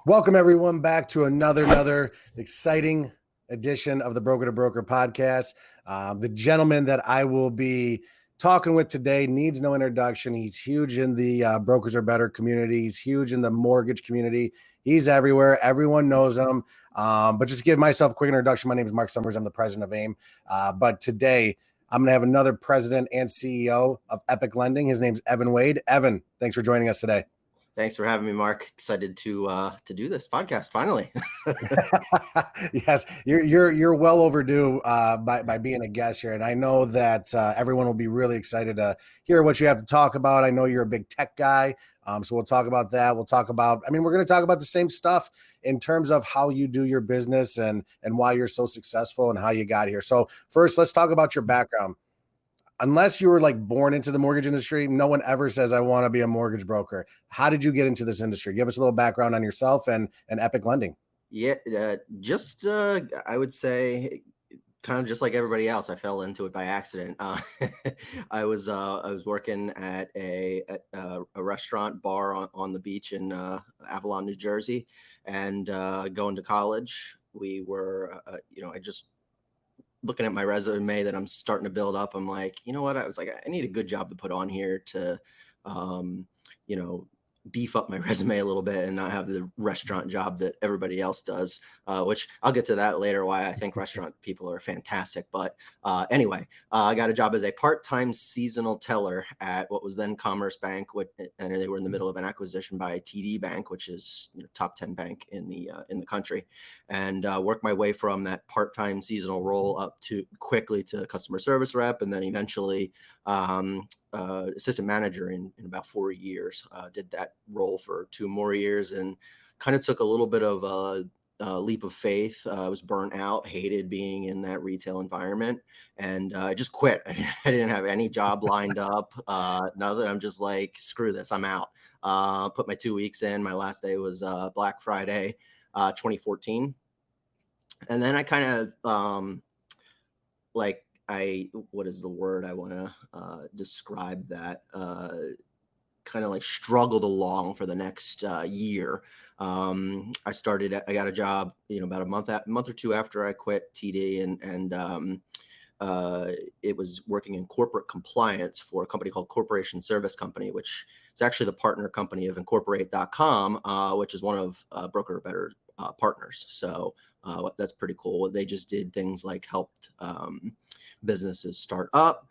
Welcome everyone back to another exciting edition of the Broker to Broker podcast. The gentleman that I will be talking with today needs no introduction. He's huge in the Brokers Are Better community. He's huge in the mortgage community. He's everywhere. Everyone knows him. But just to give myself a quick introduction, my name is Mark Summers. I'm the president of AIME. But today I'm going to have another president and CEO of Epoch Lending. His name's Evan Wade. Evan, thanks for joining us today. Thanks for having me, Mark. Excited to do this podcast finally. Yes, you're well overdue by being a guest here, and I know that everyone will be really excited to hear what you have to talk about. I know you're a big tech guy, so we'll talk about that. We'll talk about. We're going to talk about the same stuff in terms of how you do your business and why you're so successful and how you got here. So first, let's talk about your background. Unless you were like born into the mortgage industry, no one ever says, I want to be a mortgage broker. How did you get into this industry? Give us a little background on yourself and Epoch Lending. Yeah, I would say kind of just like everybody else, I fell into it by accident. I was working at a restaurant bar on the beach in Avalon, New Jersey, and going to college. We were, I just looking at my resume that I'm starting to build up. I'm like, you know what? I was like, I need a good job to put on here to, beef up my resume a little bit and not have the restaurant job that everybody else does, which I'll get to that later, why I think restaurant people are fantastic. But anyway, I got a job as a part-time seasonal teller at what was then Commerce Bank, and they were in the middle of an acquisition by TD Bank, which is top 10 bank in the country, and worked my way from that part-time seasonal role up to quickly to customer service rep, and then eventually assistant manager in about 4 years. Did that role for 2 more years and kind of took a little bit of a leap of faith. I was burnt out, hated being in that retail environment, and I just quit. I didn't have any job lined up. Now that I'm just like, screw this, I'm out. Put my 2 weeks in. My last day was Black Friday, 2014. And then I kind of what is the word I want to describe that? Kind of like struggled along for the next year. I got a job, about a month or two after I quit TD, and it was working in corporate compliance for a company called Corporation Service Company, which is actually the partner company of Incorporate.com, which is one of Broker Better partners. So that's pretty cool. They just did things like helped businesses start up,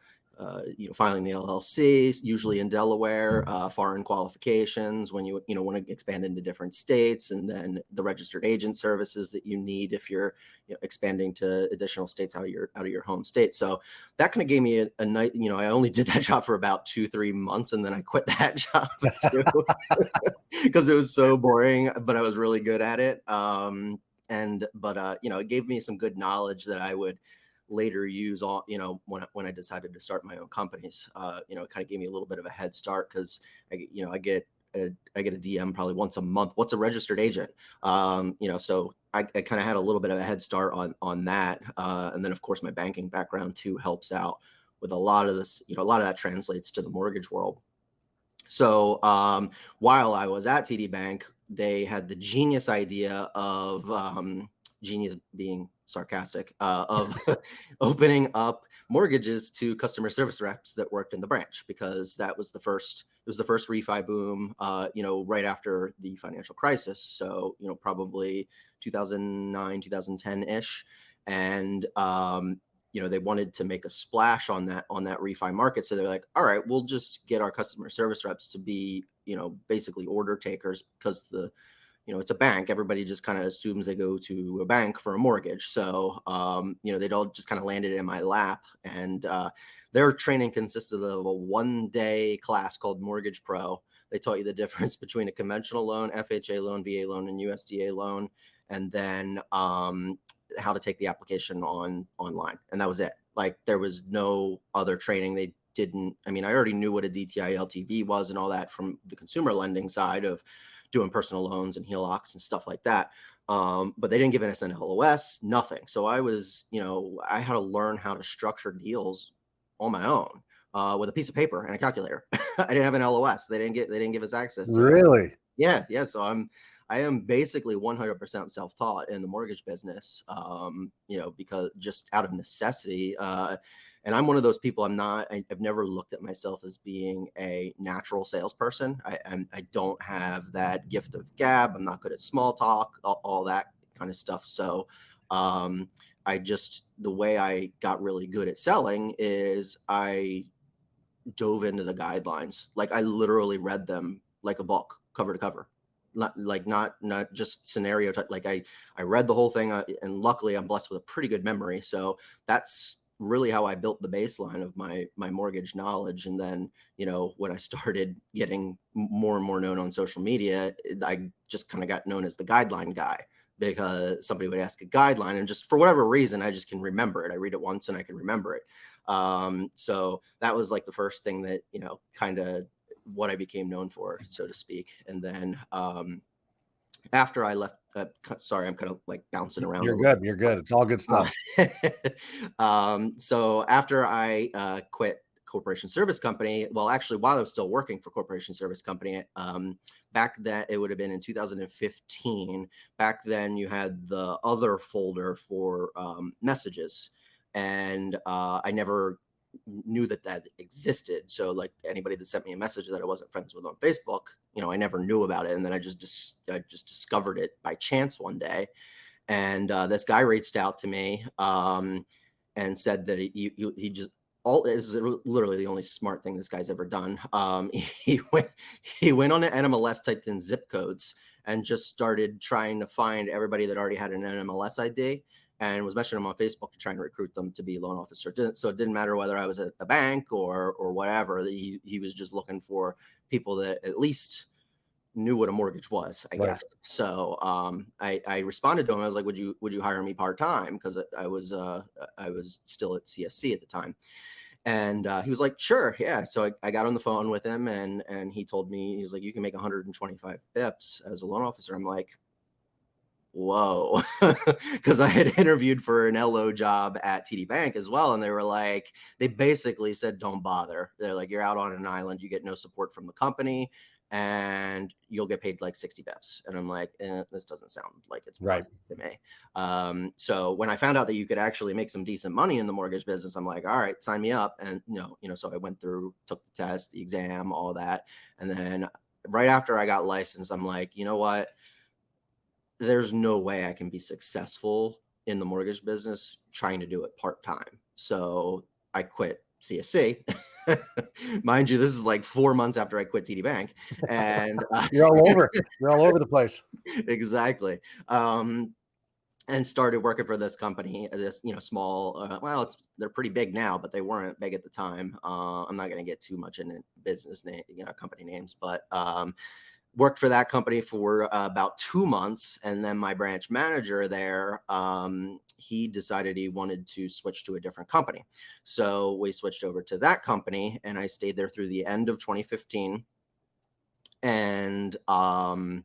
filing the LLC, usually in Delaware, foreign qualifications when you want to expand into different states, and then the registered agent services that you need if you're expanding to additional states out of your home state. So that kind of gave me a night. I only did that job for about 2-3 months, and then I quit that job too because it was so boring, but I was really good at it. It gave me some good knowledge that I would later use on, when I decided to start my own companies. It kind of gave me a little bit of a head start because I get a DM probably once a month. What's a registered agent? So I kind of had a little bit of a head start on that. And then of course my banking background too helps out with a lot of this. A lot of that translates to the mortgage world. So while I was at TD Bank, they had the genius idea of genius being sarcastic, of opening up mortgages to customer service reps that worked in the branch, because it was the first refi boom, right after the financial crisis. So, probably 2009, 2010 ish. And, they wanted to make a splash on that refi market. So they're like, all right, we'll just get our customer service reps to be, basically order takers, because it's a bank. Everybody just kind of assumes they go to a bank for a mortgage. So, they'd all just kind of landed in my lap. And their training consisted of a 1-day class called Mortgage Pro. They taught you the difference between a conventional loan, FHA loan, VA loan, and USDA loan, and then how to take the application online. And that was it. Like, there was no other training. They didn't. I already knew what a DTI LTV was and all that from the consumer lending side of doing personal loans and HELOCs and stuff like that. But they didn't give us an LOS, nothing. So I was, I had to learn how to structure deals on my own with a piece of paper and a calculator. I didn't have an LOS. They didn't give us access to Really? it. Yeah. So I am basically 100% self-taught in the mortgage business, because just out of necessity. And I'm one of those people. I've never looked at myself as being a natural salesperson. I don't have that gift of gab. I'm not good at small talk, all that kind of stuff. So, the way I got really good at selling is I dove into the guidelines. Like I literally read them like a book, cover to cover. Not just scenario type. Like I read the whole thing, and luckily I'm blessed with a pretty good memory. So that's really how I built the baseline of my mortgage knowledge. And then, when I started getting more and more known on social media, I just kind of got known as the guideline guy, because somebody would ask a guideline, and just for whatever reason, I just can remember it. I read it once and I can remember it. So that was like the first thing that, kind of what I became known for, so to speak. And then after I left, sorry, I'm kind of like bouncing around. You're good. You're good. It's all good stuff. So after I quit corporation service company, well, actually, while I was still working for corporation service company, back then, it would have been in 2015. Back then, you had the other folder for messages, and I never knew that existed. So like anybody that sent me a message that I wasn't friends with on Facebook, I never knew about it. And then I just discovered it by chance one day. And this guy reached out to me and said that he just all is literally the only smart thing this guy's ever done. He went on an NMLS, typed in zip codes, and just started trying to find everybody that already had an NMLS ID, and was messaging them on Facebook to try and recruit them to be loan officer. So it didn't matter whether I was at a bank or whatever. He was just looking for people that at least knew what a mortgage was, I guess. So I responded to him. I was like, would you hire me part-time? Because I was still at CSC at the time. And he was like, sure, yeah. So I got on the phone with him, and he told me, he was like, you can make 125 bips as a loan officer. I'm like, whoa, because I had interviewed for an LO job at TD Bank as well, and they basically said, don't bother. They're like, you're out on an island, you get no support from the company, and you'll get paid like 60 bips. And I'm like, this doesn't sound like it's right to me. So when I found out that you could actually make some decent money in the mortgage business, I'm like, all right, sign me up. And so I went through, took the test, the exam, all that, and then right after I got licensed, I'm like, you know what? There's no way I can be successful in the mortgage business trying to do it part-time. So I quit CSC. Mind you, this is like 4 months after I quit TD Bank, and you're all over the place. Exactly. And started working for this company, this small. They're pretty big now, but they weren't big at the time. I'm not going to get too much into business name, company names, but worked for that company for about 2 months. And then my branch manager there, he decided he wanted to switch to a different company. So we switched over to that company, and I stayed there through the end of 2015. And I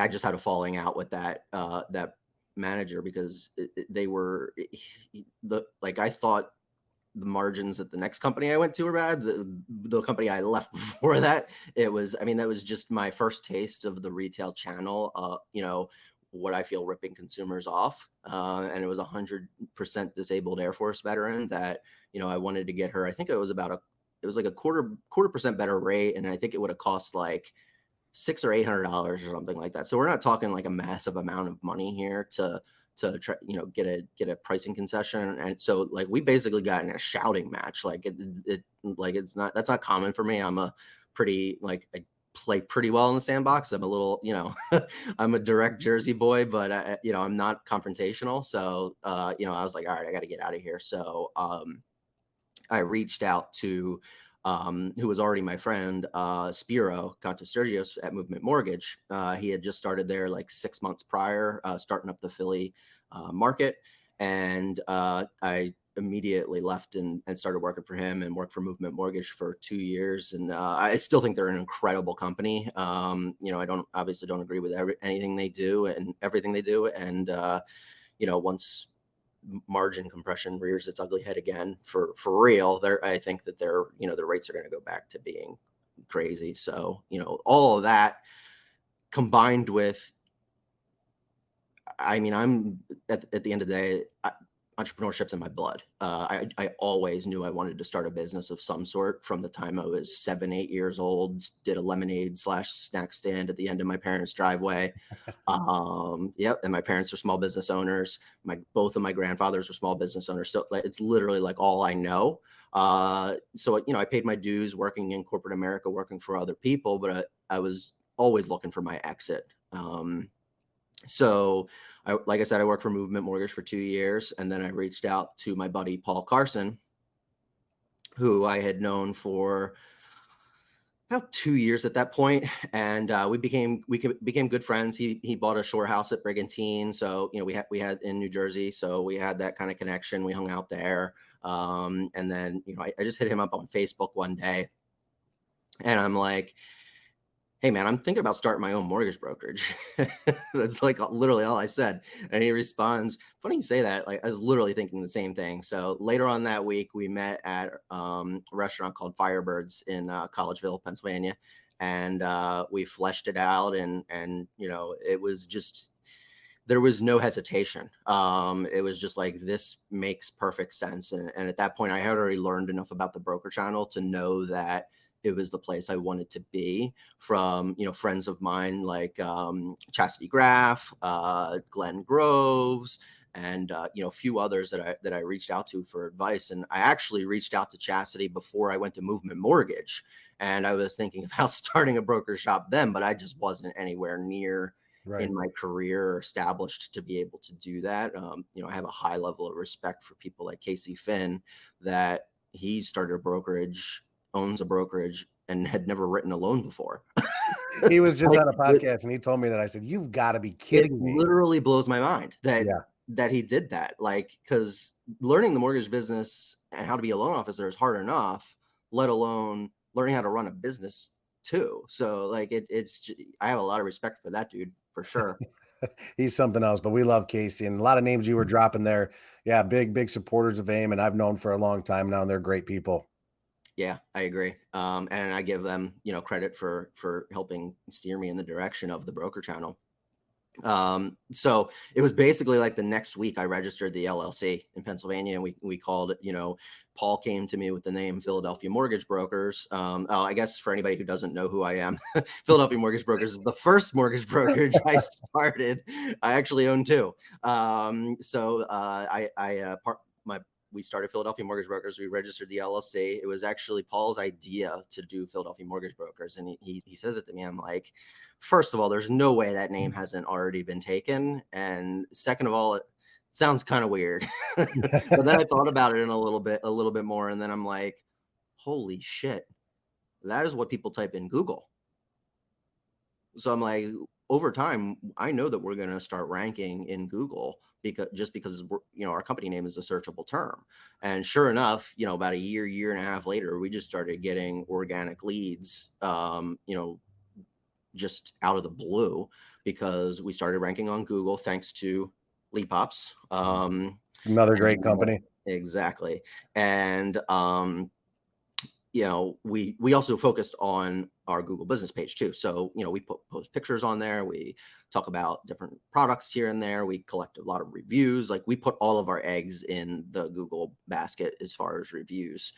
just had a falling out with that manager, because I thought the margins at the next company I went to were bad. The company I left before that, that was just my first taste of the retail channel, what I feel ripping consumers off. And it was 100% disabled Air Force veteran that, I wanted to get her. I think it was like a quarter percent better rate. And I think it would have cost like $600 or $800 or something like that. So we're not talking like a massive amount of money here to try, get a pricing concession. And so like we basically got in a shouting match. Like that's not common for me. I'm a pretty, I play pretty well in the sandbox. I'm a little, I'm a direct Jersey boy, but I'm not confrontational. So I was like, all right, I got to get out of here. So I reached out to who was already my friend, Spiro Contosergios at Movement Mortgage. He had just started there like 6 months prior, starting up the Philly market. And I immediately left and started working for him, and worked for Movement Mortgage for 2 years. And I still think they're an incredible company. I obviously don't agree with anything they do and everything they do. And, once margin compression rears its ugly head again for real, I think that the rates are going to go back to being crazy. So all of that combined with, I mean, I'm at the end of the day, entrepreneurship's in my blood. I always knew I wanted to start a business of some sort from the time I was 7, 8 years old. Did a lemonade/snack stand at the end of my parents' driveway. Yep, and my parents are small business owners. Both of my grandfathers were small business owners. So like, it's literally like all I know. So I paid my dues working in corporate America, working for other people, but I was always looking for my exit. So like I said, I worked for Movement Mortgage for 2 years, and then I reached out to my buddy Paul Carson, who I had known for about 2 years at that point, and we became good friends. He bought a shore house at Brigantine, so we had in New Jersey, so we had that kind of connection. We hung out there, and then I just hit him up on Facebook one day, and I'm like, hey man, I'm thinking about starting my own mortgage brokerage. That's like literally all I said. And he responds, funny you say that, like I was literally thinking the same thing. So later on that week, we met at a restaurant called Firebirds in Collegeville, Pennsylvania. And we fleshed it out, and it was just, there was no hesitation. It was just like, this makes perfect sense. And at that point, I had already learned enough about the broker channel to know that it was the place I wanted to be, from, friends of mine like Chastity Graff, Glenn Groves, and a few others that I reached out to for advice. And I actually reached out to Chastity before I went to Movement Mortgage, and I was thinking about starting a broker shop then, but I just wasn't anywhere near in my career established to be able to do that. I have a high level of respect for people like Casey Finn, that he started a brokerage, owns a brokerage, and had never written a loan before. He was just Like, on a podcast and he told me that. I said, you've got to be kidding me. Literally blows my mind that he did that. Like, because learning the mortgage business and how to be a loan officer is hard enough, let alone learning how to run a business too. So like I have a lot of respect for that dude, for sure. He's something else, but we love Casey, and a lot of names you were dropping there. Yeah, big supporters of AIME, and I've known for a long time now, and they're great people. Yeah, I agree. And I give them, credit for helping steer me in the direction of the broker channel. So it was basically like the next week I registered the LLC in Pennsylvania, and we called it, Paul came to me with the name Philadelphia Mortgage Brokers. I guess for anybody who doesn't know who I am, Philadelphia Mortgage Brokers is the first mortgage brokerage I started. I actually own two. We started Philadelphia Mortgage Brokers. We registered the LLC. It was actually Paul's idea to do Philadelphia Mortgage Brokers. And he says it to me. I'm like, first of all, there's no way that name hasn't already been taken. And second of all, it sounds kind of weird. But then I thought about it in a little bit more. And then I'm like, holy shit, that is what people type in Google. So I'm like, over time, I know that we're going to start ranking in Google because our company name is a searchable term. And sure enough, about a year and a half later, we just started getting organic leads, just out of the blue, because we started ranking on Google thanks to leadPops. Another great company. Exactly. And we also focused on our Google business page too. So, we post pictures on there. We talk about different products here and there. We collect a lot of reviews. Like, we put all of our eggs in the Google basket as far as reviews,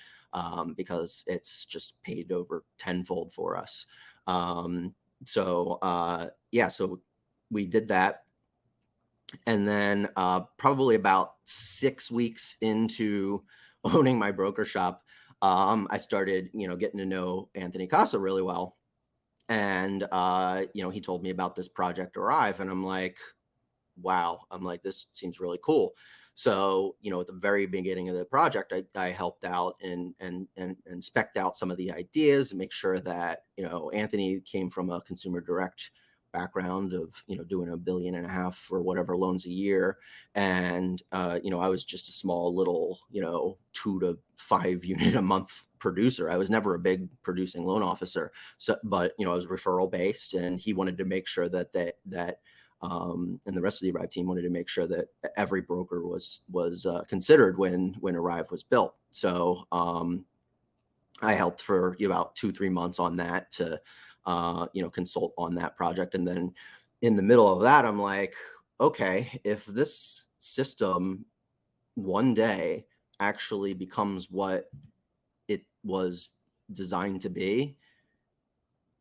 because it's just paid over tenfold for us. So we did that. And then probably about 6 weeks into owning my broker shop, I started, getting to know Anthony Casa really well. And, he told me about this Project Arrive, and I'm like, wow, this seems really cool. So, at the very beginning of the project, I helped out and spec'd out some of the ideas and make sure that, Anthony came from a consumer direct background of, doing $1.5 billion or whatever loans a year. And, I was just a small little, 2 to 5 unit a month producer. I was never a big producing loan officer. So, but, I was referral based, and he wanted to make sure that and the rest of the Arrive team wanted to make sure that every broker was considered when Arrive was built. So, I helped for about 2-3 months on that to consult on that project. And then in the middle of that, I'm like, okay, if this system one day actually becomes what it was designed to be,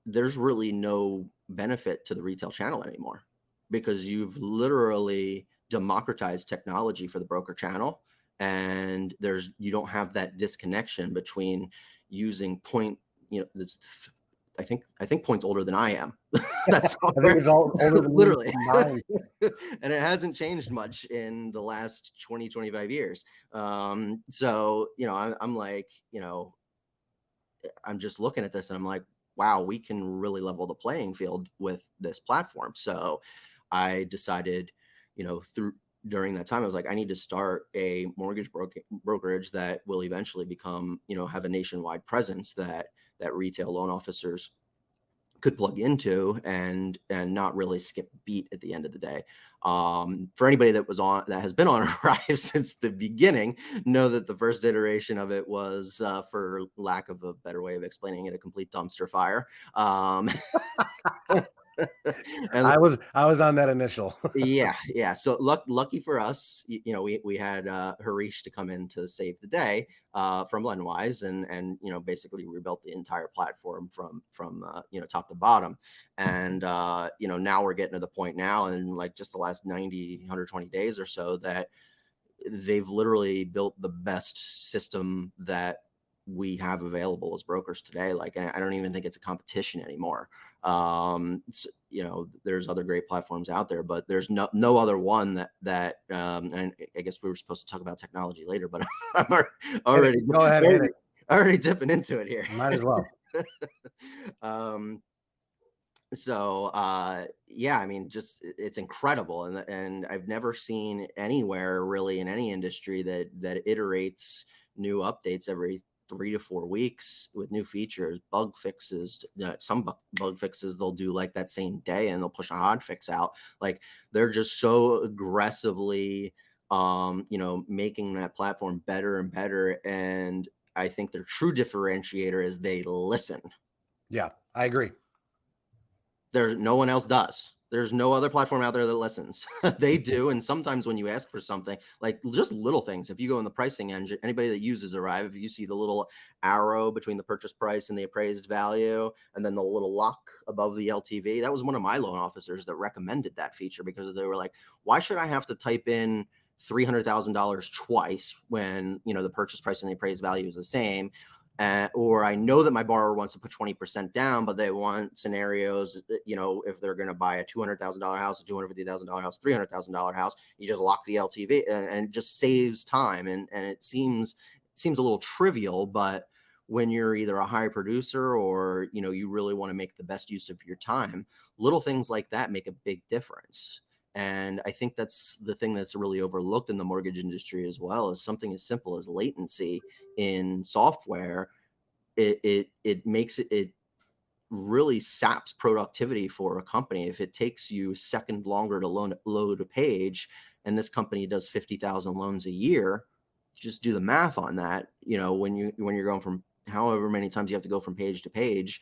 there's really no benefit to the retail channel anymore, because you've literally democratized technology for the broker channel, and you don't have that disconnection between using point, I think Point's older than I am. That's I think it's all older than me literally. combined. And it hasn't changed much in the last 20, 25 years. So, I'm like, I'm just looking at this and I'm like, wow, we can really level the playing field with this platform. So I decided, during that time, I was like, I need to start a mortgage brokerage that will eventually become, have a nationwide presence that retail loan officers could plug into and not really skip a beat at the end of the day. For anybody that has been on Arrive since the beginning, know that the first iteration of it was, for lack of a better way of explaining it, a complete dumpster fire. And I was on that initial. yeah. So lucky for us, we had Harish to come in to save the day from Lendwise, and basically rebuilt the entire platform from top to bottom. And now we're getting to the point now, in like just the last 90, 120 days or so, that they've literally built the best system that we have available as brokers today. Like, I don't even think it's a competition anymore. There's other great platforms out there, but there's no other one that and I guess we were supposed to talk about technology later, but I'm already Go ahead, hit it. already dipping into it here. Might as well. So yeah, I mean, just it's incredible, and I've never seen anywhere really in any industry that iterates new updates every 3 to 4 weeks with new features, bug fixes. Some bug fixes they'll do like that same day, and they'll push a hot fix out. Like, they're just so aggressively making that platform better and better. And I think their true differentiator is they listen. Yeah, I agree. There's no one else does. There's no other platform out there that listens. They do. And sometimes when you ask for something, like just little things, if you go in the pricing engine, anybody that uses Arrive, if you see the little arrow between the purchase price and the appraised value, and then the little lock above the LTV, that was one of my loan officers that recommended that feature, because they were like, why should I have to type in $300,000 twice when, the purchase price and the appraised value is the same? Or I know that my borrower wants to put 20% down, but they want scenarios, if they're going to buy a $200,000 house, a $250,000 house, $300,000 house, you just lock the LTV, and it just saves time. And it seems a little trivial, but when you're either a high producer or, you really want to make the best use of your time, little things like that make a big difference. And I think that's the thing that's really overlooked in the mortgage industry as well, is something as simple as latency in software. It makes it really saps productivity for a company. If it takes you a second longer to load a page, and this company does 50,000 loans a year, just do the math on that. When you're going from however many times you have to go from page to page,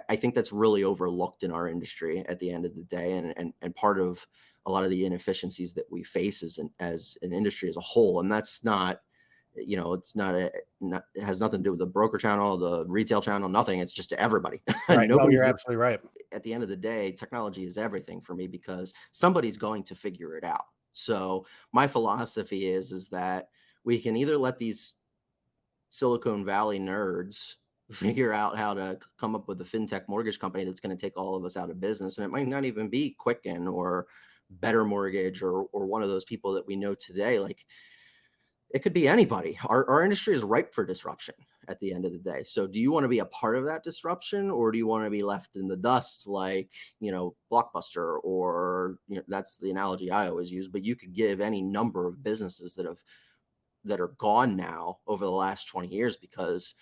I think that's really overlooked in our industry at the end of the day, and part of a lot of the inefficiencies that we face as an industry as a whole. And that's not, it has nothing to do with the broker channel, the retail channel, nothing. It's just to everybody. Right. No, you're absolutely right. At the end of the day, technology is everything for me, because somebody's going to figure it out. So my philosophy is that we can either let these Silicon Valley nerds figure out how to come up with a fintech mortgage company that's going to take all of us out of business. And it might not even be Quicken or Better Mortgage or one of those people that we know today. Like, it could be anybody. Our industry is ripe for disruption at the end of the day. So do you want to be a part of that disruption, or do you want to be left in the dust like, Blockbuster, or, that's the analogy I always use, but you could give any number of businesses that are gone now over the last 20 years because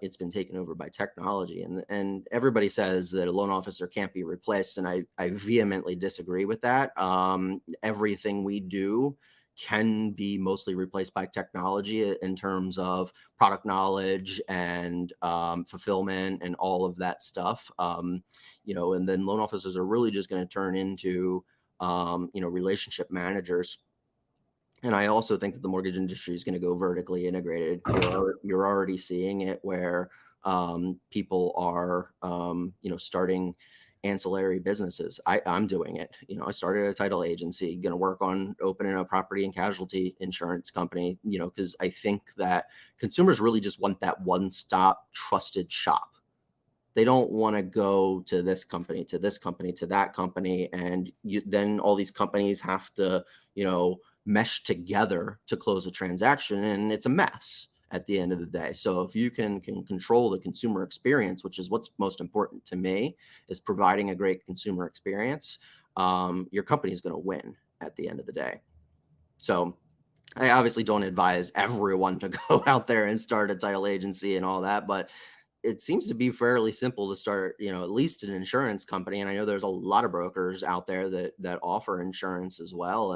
it's been taken over by technology. And everybody says that a loan officer can't be replaced, and I vehemently disagree with that. Everything we do can be mostly replaced by technology in terms of product knowledge and fulfillment and all of that stuff. You know, and then loan officers are really just going to turn into, you know, relationship managers. And I also think that the mortgage industry is going to go vertically integrated. You're already seeing it where people are, you know, starting ancillary businesses. I'm doing it. You know, I started a title agency, going to work on opening a property and casualty insurance company, you know, because I think that consumers really just want that one-stop trusted shop. They don't want to go to this company, to this company, to that company. And then all these companies have to, you know, mesh together to close a transaction. And it's a mess at the end of the day. So if you can control the consumer experience, which is what's most important to me, is providing a great consumer experience, your company is going to win at the end of the day. So I obviously don't advise everyone to go out there and start a title agency and all that, but it seems to be fairly simple to start, you know, at least an insurance company. And I know there's a lot of brokers out there that offer insurance as well.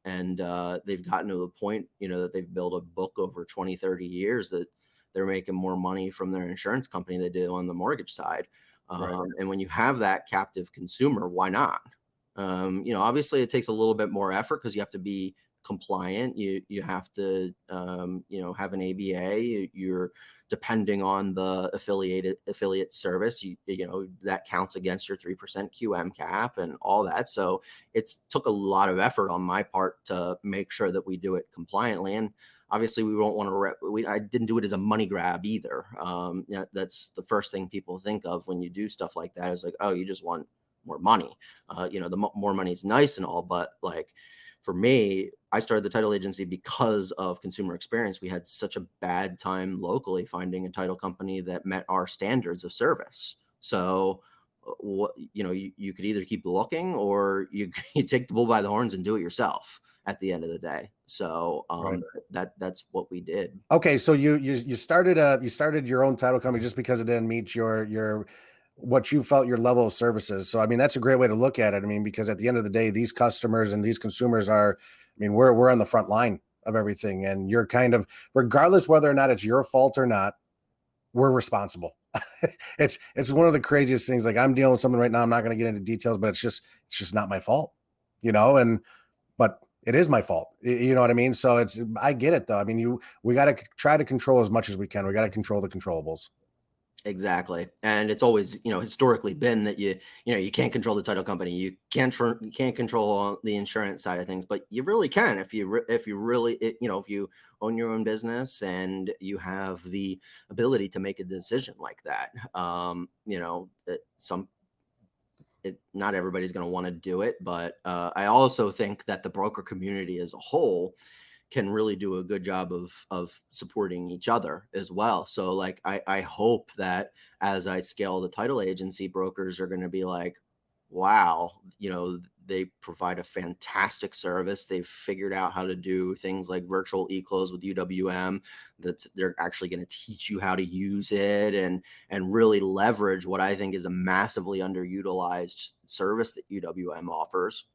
And they've gotten to the point, you know, that they've built a book over 20, 30 years that they're making more money from their insurance company than they do on the mortgage side. Right. And when you have that captive consumer, why not? You know, obviously it takes a little bit more effort because you have to be compliant. You have to, you know, have an ABA. You're depending on the affiliate service. You know, that counts against your 3% QM cap and all that. So it's took a lot of effort on my part to make sure that we do it compliantly. And obviously we won't want to, I didn't do it as a money grab either. Yeah, that's the first thing people think of when you do stuff like that, is like, oh, you just want more money. You know, the more money is nice and all, but like, for me, I started the title agency because of consumer experience. We had such a bad time locally finding a title company that met our standards of service. So what, you know, you could either keep looking or you take the bull by the horns and do it yourself at the end of the day. So Right. that's what we did. Okay, so you started your own title company just because it didn't meet your what you felt your level of services. So I mean, that's a great way to look at it. I mean, because at the end of the day, these customers and these consumers are, I mean, we're on the front line of everything, and you're kind of, regardless whether or not it's your fault or not, we're responsible. It's one of the craziest things. Like, I'm dealing with something right now. I'm not going to get into details, but it's just not my fault, you know. And but it is my fault. You know what I mean? So I get it though. I mean, we got to try to control as much as we can. We got to control the controllables. Exactly. And it's always, you know, historically been that you know, you can't control the title company. You can't control the insurance side of things, but you really can if you really, you know, if you own your own business and you have the ability to make a decision like that. You know, not everybody's going to want to do it, but I also think that the broker community as a whole can really do a good job of supporting each other as well. So like, I hope that as I scale the title agency, brokers are going to be like, wow, you know, they provide a fantastic service. They've figured out how to do things like virtual e-close with UWM, that they're actually going to teach you how to use it and really leverage what I think is a massively underutilized service that UWM offers.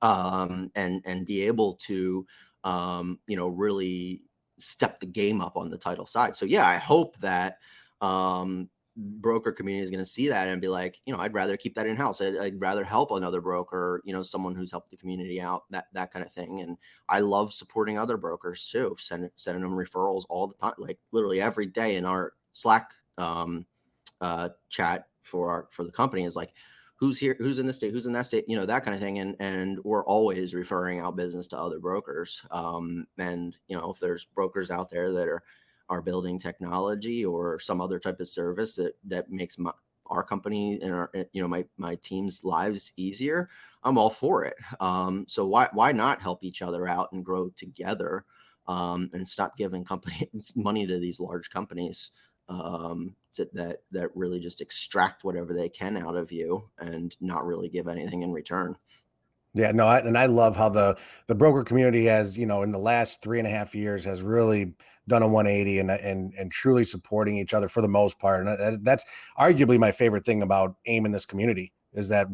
And be able to, you know, really step the game up on the title side. So yeah, I hope that broker community is going to see that and be like, you know, I'd rather keep that in house. I'd rather help another broker, you know, someone who's helped the community out, that kind of thing. And I love supporting other brokers too, sending them referrals all the time, like literally every day in our Slack chat for the company is like, who's here, who's in this state, who's in that state, you know, that kind of thing. And we're always referring out business to other brokers. And, you know, if there's brokers out there that are building technology or some other type of service that makes our company and our, you know, my team's lives easier, I'm all for it. So why not help each other out and grow together, and stop giving companies money to these large companies that really just extract whatever they can out of you and not really give anything in return. Yeah, no, and I love how the broker community has, you know, in the last 3.5 years has really done a 180 and truly supporting each other for the most part. And that's arguably my favorite thing about AIME in this community is that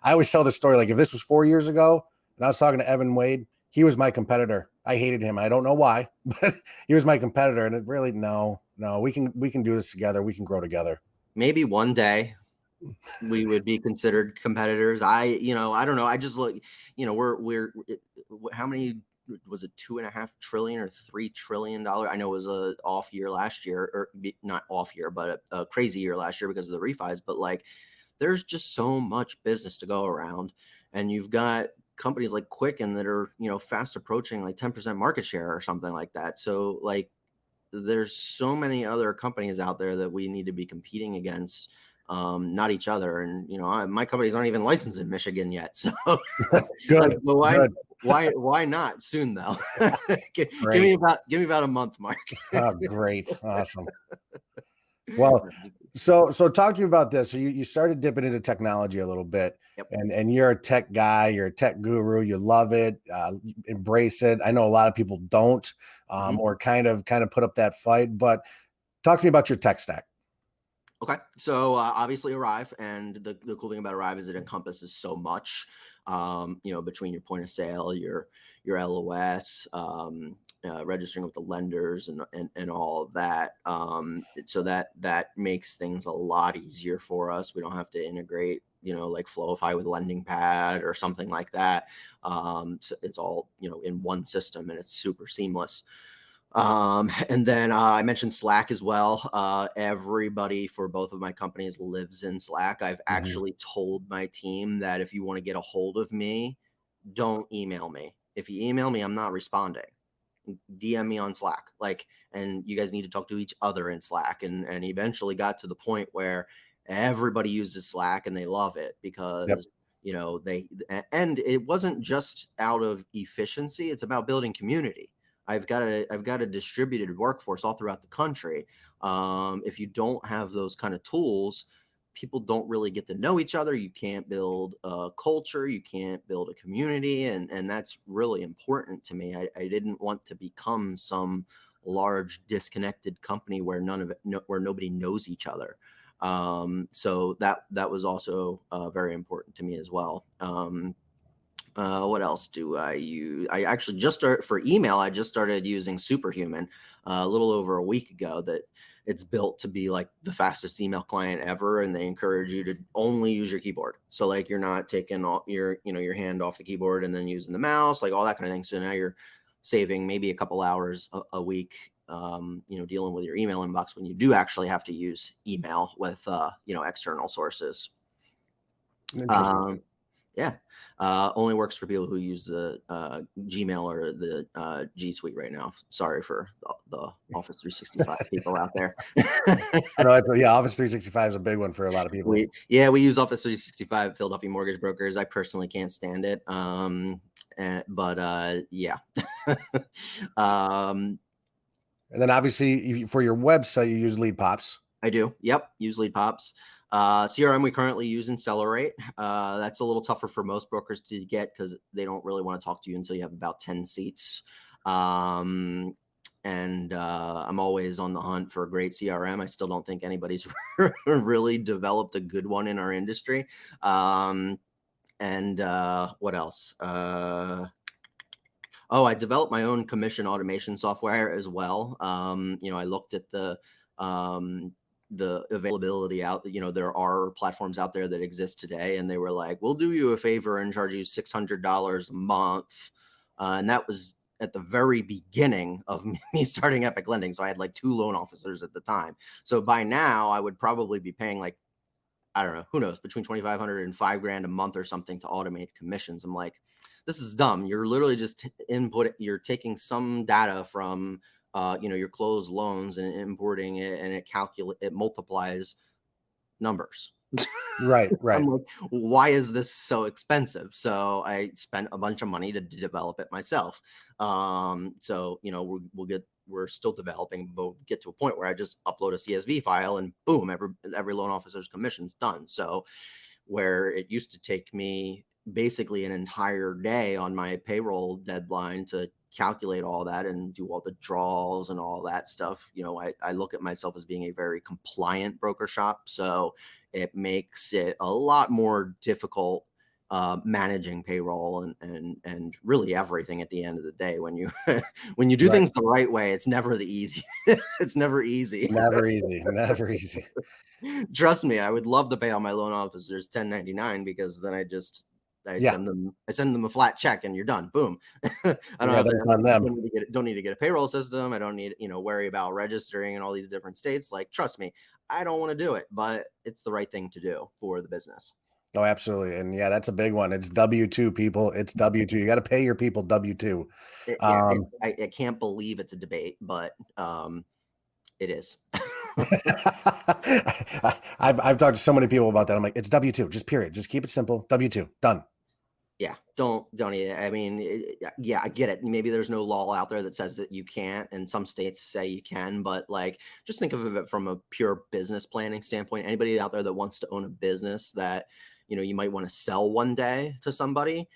I always tell this story, like if this was 4 years ago and I was talking to Evan Wade, He was my competitor. I hated him. I don't know why, but he was my competitor. And it really, no, we can do this together. We can grow together. Maybe one day we would be considered competitors. I don't know. I just look, how many was it, 2.5 trillion or $3 trillion? I know it was a off year last year, or not off year, but a crazy year last year because of the refis. But like, there's just so much business to go around, and you've got companies like Quicken that are, fast approaching like 10% market share or something like that. So like, there's so many other companies out there that we need to be competing against, not each other. And my companies aren't even licensed in Michigan yet, so Good. why not soon though? give me about a month, Mark. Oh, great. Awesome. Well, so talk to me about this. So you started dipping into technology a little bit. Yep. And you're a tech guy, you're a tech guru, you love it, you embrace it. I know a lot of people don't, or kind of put up that fight, but talk to me about your tech stack. Okay. So obviously Arrive, and the cool thing about Arrive is it encompasses so much, between your point of sale, your LOS, registering with the lenders and all of that. So that makes things a lot easier for us. We don't have to integrate, like Flowify with Lending Pad or something like that. So it's all, in one system, and it's super seamless. And then I mentioned Slack as well. Everybody for both of my companies lives in Slack. I've actually told my team that if you want to get a hold of me, don't email me. If you email me, I'm not responding. DM me on Slack, and you guys need to talk to each other in Slack. And eventually got to the point where everybody uses Slack and they love it because, and it wasn't just out of efficiency. It's about building community. I've got a distributed workforce all throughout the country. If you don't have those kind of tools, people don't really get to know each other. You can't build a culture. You can't build a community. And that's really important to me. I didn't want to become some large disconnected company where where nobody knows each other. So that was also very important to me as well. What else do I use? I actually just started for email. I just started using Superhuman a little over a week ago. That it's built to be like the fastest email client ever, and they encourage you to only use your keyboard. So like you're not taking all your hand off the keyboard and then using the mouse, like all that kind of thing. So now you're saving maybe a couple hours a week, dealing with your email inbox when you do actually have to use email with external sources. Yeah. Only works for people who use the Gmail or the G Suite right now. Sorry for the Office 365 people out there. Yeah, Office 365 is a big one for a lot of people. We use Office 365 Philadelphia Mortgage Brokers. I personally can't stand it. But yeah. And then obviously for your website, you use leadPops. I do. Yep. Use leadPops. CRM we currently use Accelerate. That's a little tougher for most brokers to get because they don't really want to talk to you until you have about 10 seats. And I'm always on the hunt for a great CRM. I still don't think anybody's really developed a good one in our industry. And what else? I developed my own commission automation software as well. I looked at the availability out, there are platforms out there that exist today, and they were like, we'll do you a favor and charge you $600 a month. And that was at the very beginning of me starting Epoch Lending. So I had like 2 loan officers at the time. So by now I would probably be paying like, I don't know, who knows, between $2,500 and $5,000 a month or something to automate commissions. I'm like, this is dumb. You're literally just you're taking some data from your closed loans and importing it, and it multiplies numbers. Right. I'm like, why is this so expensive? So I spent a bunch of money to develop it myself. So we're still developing, but we'll get to a point where I just upload a CSV file and boom, every loan officer's commission's done. So where it used to take me basically an entire day on my payroll deadline to calculate all that and do all the draws and all that stuff, I look at myself as being a very compliant broker shop. So it makes it a lot more difficult managing payroll and really everything at the end of the day. When you when you do Right. things the right way, it's never the easy. It's never easy. Never easy. Never easy. Trust me, I would love to pay all my loan officers 1099, because then I Yeah. send them a flat check and you're done. Boom. I Yeah, that's on them. don't need to get a payroll system. I don't need, worry about registering in all these different states. Like, trust me, I don't want to do it, but it's the right thing to do for the business. Oh, absolutely. And yeah, that's a big one. It's W-2 people. It's W-2. You got to pay your people W-2. Yeah, Um, I can't believe it's a debate, but it is. I've talked to so many people about that. I'm like, it's W-2, just period. Just keep it simple. W-2, done. Yeah, don't eat it. I mean, yeah, I get it. Maybe there's no law out there that says that you can't, and some states say you can, but like, just think of it from a pure business planning standpoint. Anybody out there that wants to own a business that, you might want to sell one day to somebody,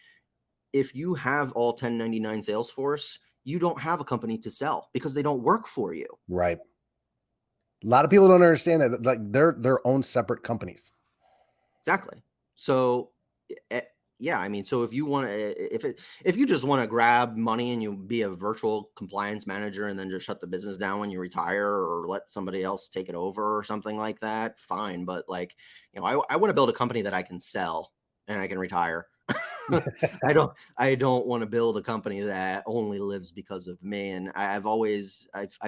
if you have all 1099 sales force, you don't have a company to sell because they don't work for you. Right. A lot of people don't understand that. Like they're their own separate companies. Exactly. So, eh, yeah, I mean, so if you want to, if you just want to grab money and you be a virtual compliance manager and then just shut the business down when you retire, or let somebody else take it over or something like that, fine. But like, I want to build a company that I can sell and I can retire. I don't want to build a company that only lives because of me. And I've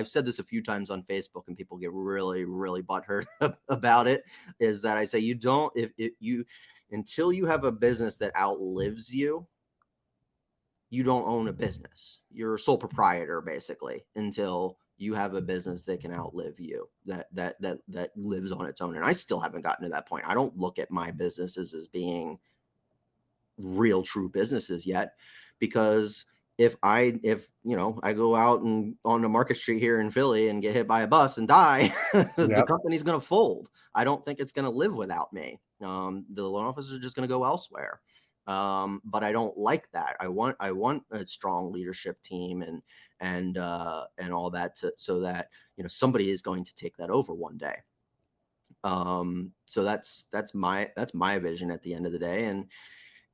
said this a few times on Facebook, and people get really, really butthurt about it, is that I say, you don't, if you, until you have a business that outlives you, you don't own a business. You're a sole proprietor basically until you have a business that can outlive you, that lives on its own. And I still haven't gotten to that point. I don't look at my businesses as being real true businesses yet, because if I go out and on the Market Street here in Philly and get hit by a bus and die, the Yep. company's going to fold. I don't think it's going to live without me. The loan officers are just going to go elsewhere. But I don't like that. I want a strong leadership team and all that, so that somebody is going to take that over one day. So that's my vision at the end of the day. And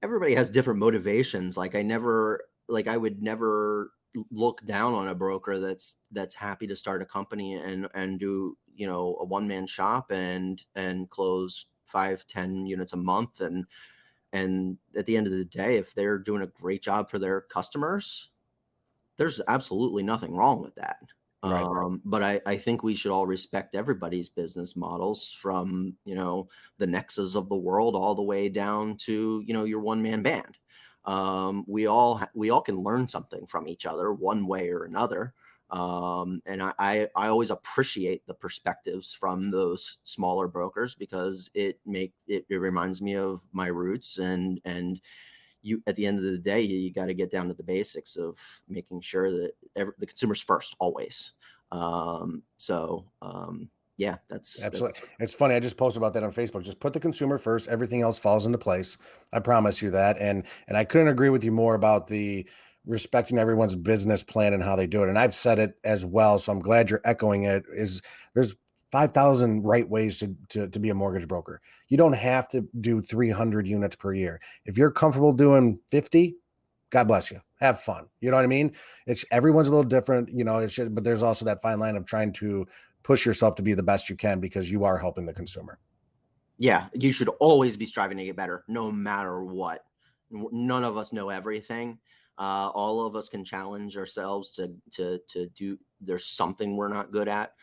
everybody has different motivations. Like, I would never look down on a broker that's happy to start a company and do, a one-man shop and close 5-10 units a month. And at the end of the day, if they're doing a great job for their customers, there's absolutely nothing wrong with that. Right. But I think we should all respect everybody's business models, from, the Nexus of the world all the way down to, your one-man band. We all can learn something from each other one way or another. And I always appreciate the perspectives from those smaller brokers, because it reminds me of my roots, and you, at the end of the day, you got to get down to the basics of making sure that the consumer's first always. Yeah, Absolutely. It's funny. I just posted about that on Facebook. Just put the consumer first. Everything else falls into place. I promise you that. And I couldn't agree with you more about the respecting everyone's business plan and how they do it. And I've said it as well. So I'm glad you're echoing it. Is there's 5,000 right ways to be a mortgage broker. You don't have to do 300 units per year. If you're comfortable doing 50, God bless you. Have fun. You know what I mean? It's everyone's a little different, but there's also that fine line of trying to push yourself to be the best you can, because you are helping the consumer. Yeah, you should always be striving to get better, no matter what. None of us know everything. All of us can challenge ourselves to do. There's something we're not good at.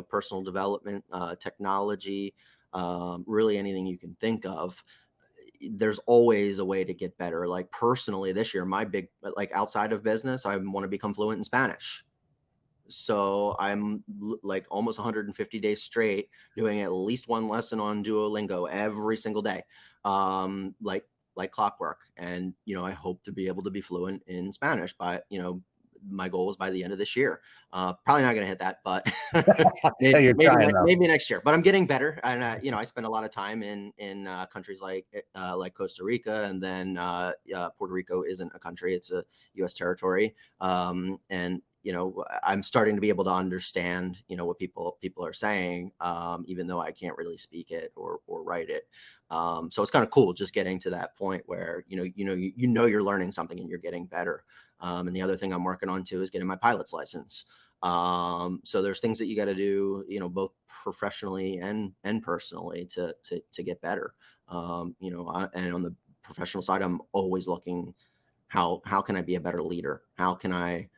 Personal development, technology, really anything you can think of. There's always a way to get better. Like, personally, this year, my big, like, outside of business, I want to become fluent in Spanish. So I'm like almost 150 days straight doing at least one lesson on Duolingo every single day, like clockwork. And I hope to be able to be fluent in Spanish by, my goal is by the end of this year. Probably not going to hit that, but Hey, you're trying though. maybe next year. But I'm getting better, and I spend a lot of time in countries like Costa Rica, and then Puerto Rico isn't a country; it's a U.S. territory. And I'm starting to be able to understand what people are saying, even though I can't really speak it or write it. So it's kind of cool just getting to that point where, you're learning something and you're getting better. And the other thing I'm working on too is getting my pilot's license. So there's things that you got to do, both professionally and personally to get better. And on the professional side, I'm always looking, how can I be a better leader? How can I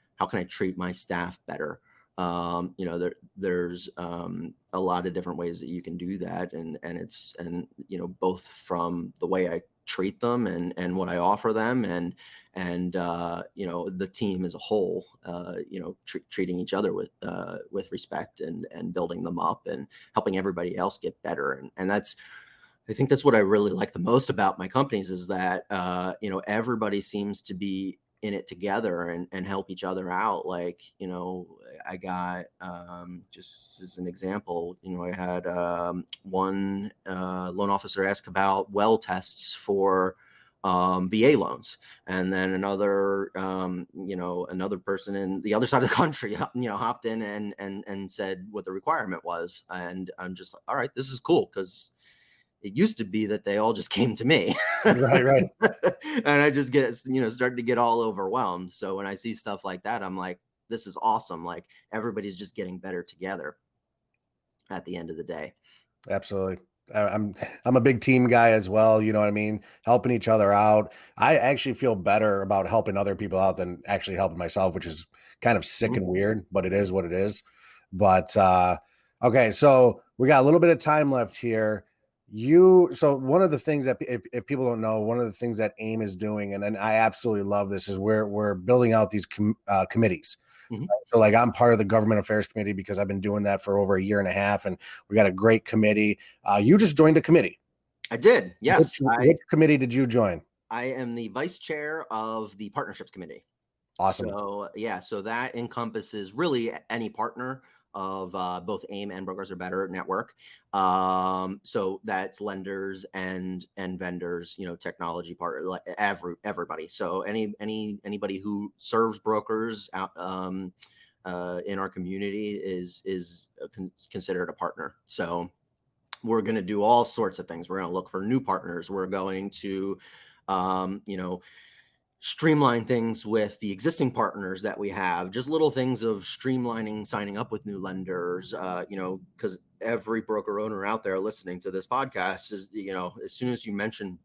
treat my staff better? There's a lot of different ways that you can do that, and both from the way I treat them and what I offer them, and the team as a whole, treating each other with respect, and building them up and helping everybody else get better. And I think that's what I really like the most about my companies, is that, everybody seems to be in it together and help each other out. Like, I got, just as an example, I had one loan officer ask about well tests for VA loans, and then another person in the other side of the country hopped in and said what the requirement was. And I'm just like, all right, this is cool, because it used to be that they all just came to me. Right. And I just started to get all overwhelmed. So when I see stuff like that, I'm like, this is awesome. Like, everybody's just getting better together at the end of the day. Absolutely. I'm a big team guy as well. You know what I mean? Helping each other out. I actually feel better about helping other people out than actually helping myself, which is kind of sick and weird, but it is what it is. But okay, so we got a little bit of time left here. So one of the things that, if people don't know, one of the things that AIME is doing, and I absolutely love this, is we're building out these committees. Mhm. So like, I'm part of the government affairs committee because I've been doing that for over a year and a half, and we got a great committee. You just joined a committee. I did. Yes. Which committee did you join? I am the vice chair of the partnerships committee. Awesome. So yeah, so that encompasses really any partner of both AIME and Brokers Are Better Network. So that's lenders and vendors, technology partner, like everybody. So anybody who serves brokers out in our community is considered a partner. So we're going to do all sorts of things. We're going to look for new partners. We're going to streamline things with the existing partners that we have, just little things of streamlining signing up with new lenders, because every broker owner out there listening to this podcast is, as soon as you mention,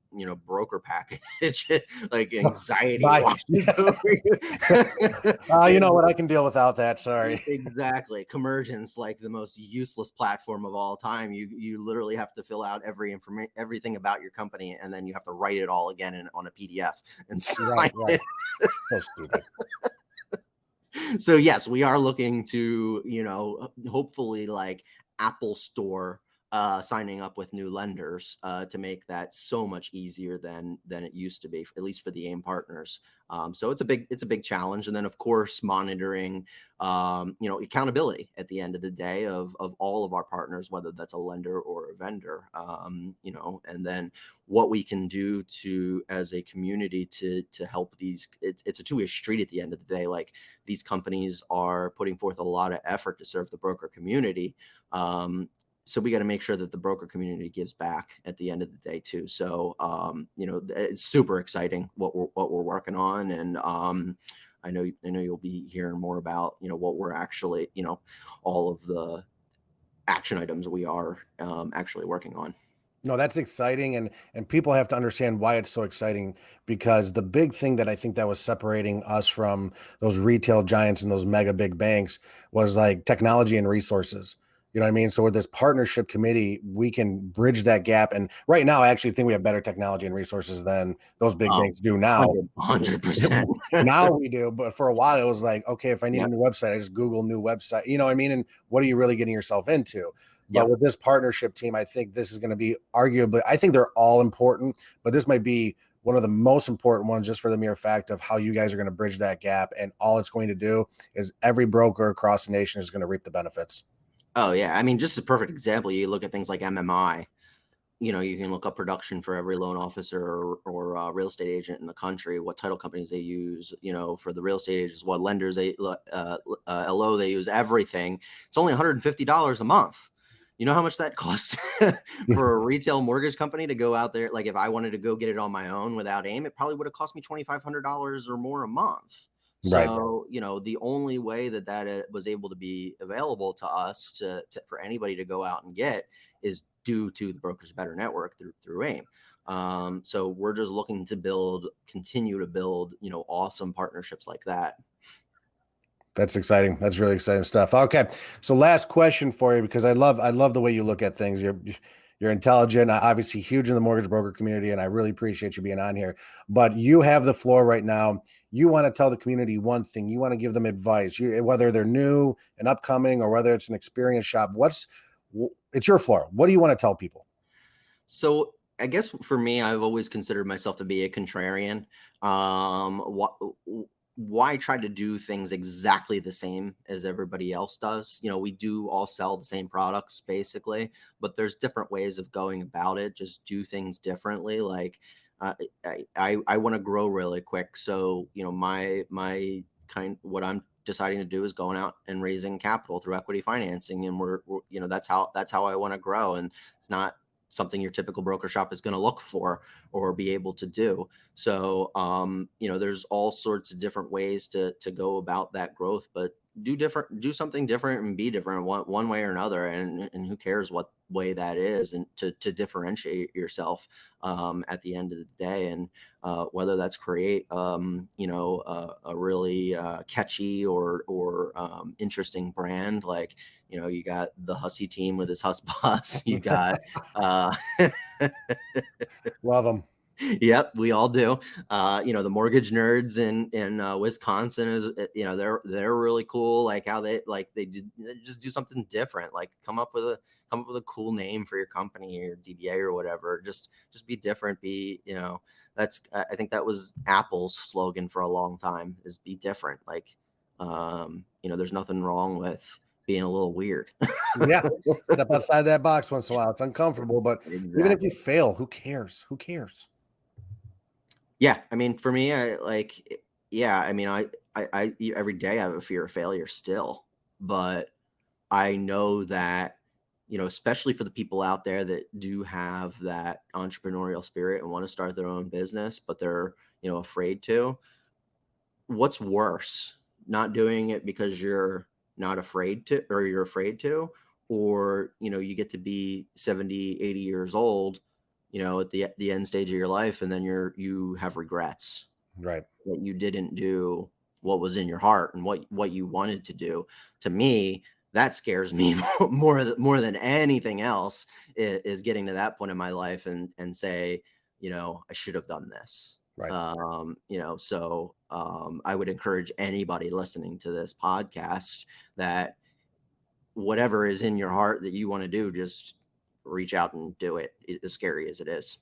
broker package, like anxiety washes over you. You know what? I can deal without that. Sorry. Exactly. Convergence, like the most useless platform of all time. You literally have to fill out everything about your company, and then you have to write it all again on a PDF and sign it. So stupid. So yes, we are looking to, hopefully, like, Apple Store signing up with new lenders to make that so much easier than it used to be, at least for the AIME partners. So it's a big challenge. And then, of course, monitoring, accountability at the end of the day of all of our partners, whether that's a lender or a vendor, and then what we can do as a community to help these. It's a two-way street at the end of the day. Like, these companies are putting forth a lot of effort to serve the broker community. So we got to make sure that the broker community gives back at the end of the day too. So, it's super exciting what we're working on. And I know you'll be hearing more about, what we're actually, all of the action items we are actually working on. No, that's exciting. And people have to understand why it's so exciting, because the big thing that I think that was separating us from those retail giants and those mega big banks was like technology and resources. You know what I mean? So with this partnership committee, we can bridge that gap. And right now, I actually think we have better technology and resources than those big banks do now. 100%. Now we do. But for a while, it was like, okay, if I need a new website, I just Google new website. You know what I mean? And what are you really getting yourself into? But with this partnership team, I think this is going to be arguably, I think they're all important, but this might be one of the most important ones, just for the mere fact of how you guys are going to bridge that gap. And all it's going to do is every broker across the nation is going to reap the benefits. Oh yeah. I mean, just a perfect example. You look at things like MMI, you can look up production for every loan officer or real estate agent in the country, what title companies they use, for the real estate agents, what lenders LO they use, everything. It's only $150 a month. You know how much that costs for a retail mortgage company to go out there? Like if I wanted to go get it on my own without AIME, it probably would have cost me $2,500 or more a month. Right. So, the only way that was able to be available to us for anybody to go out and get is due to the Brokers Better Network through AIME. So we're just looking to continue to build, awesome partnerships like that. That's exciting. That's really exciting stuff. Okay. So last question for you, because I love the way you look at things. You're intelligent, obviously huge in the mortgage broker community, and I really appreciate you being on here. But you have the floor right now. You want to tell the community one thing. You want to give them advice, whether they're new and upcoming or whether it's an experienced shop. It's your floor. What do you want to tell people? So I guess for me, I've always considered myself to be a contrarian. Why try to do things exactly the same as everybody else does? We do all sell the same products basically, but there's different ways of going about it. Just do things differently. Like I want to grow really quick. So, what I'm deciding to do is going out and raising capital through equity financing. And we're that's how I want to grow. And it's not something your typical broker shop is going to look for or be able to do. So, there's all sorts of different ways to go about that growth, but do something different and be different one way or another. And who cares what way that is, and to differentiate yourself at the end of the day. And whether that's create, a really catchy or interesting brand, like, you got the Hussy team with his Huss Bus. You got, Love them. Yep, we all do. The mortgage nerds in Wisconsin is, they're really cool. Like how they just do something different. Like come up with a cool name for your company or DBA or whatever. Just be different. I think that was Apple's slogan for a long time, is be different. Like, there's nothing wrong with being a little weird. Yeah. Step outside that box once in a while. It's uncomfortable, but Exactly. even if you fail, who cares? Who cares? Yeah. I mean, for me, I every day I have a fear of failure still, but I know that, especially for the people out there that do have that entrepreneurial spirit and want to start their own business, but they're, afraid to. What's worse, not doing it because you're not afraid to, or you're afraid to, or, you get to be 70, 80 years old, at the end stage of your life, and then you have regrets, Right. that you didn't do what was in your heart and what you wanted to do. To me, that scares me more than anything else, is getting to that point in my life and say, I should have done this. Right. So I would encourage anybody listening to this podcast that whatever is in your heart that you want to do, just reach out and do it, as scary as it is.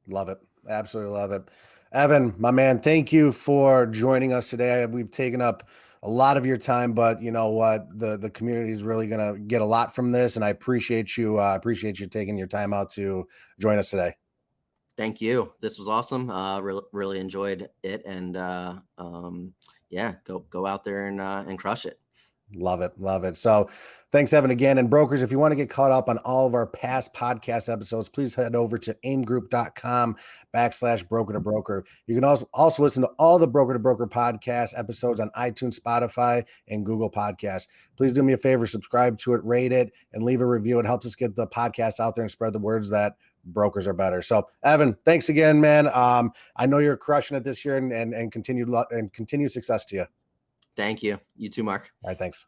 Love it. Absolutely love it. Evan, my man, thank you for joining us today. We've taken up a lot of your time, but you know what? The community is really going to get a lot from this, and I appreciate you. Appreciate you taking your time out to join us today. Thank you. This was awesome. Really enjoyed it, and go out there and crush it. Love it. Love it. So thanks, Evan, again. And brokers, if you want to get caught up on all of our past podcast episodes, please head over to aimgroup.com/broker to broker. You can also listen to all the broker to broker podcast episodes on iTunes, Spotify, and Google Podcasts. Please do me a favor, subscribe to it, rate it, and leave a review. It helps us get the podcast out there and spread the words that brokers are better. So Evan, thanks again, man. I know you're crushing it this year, and continued luck and continued success to you. Thank you. You too, Mark. All right. Thanks.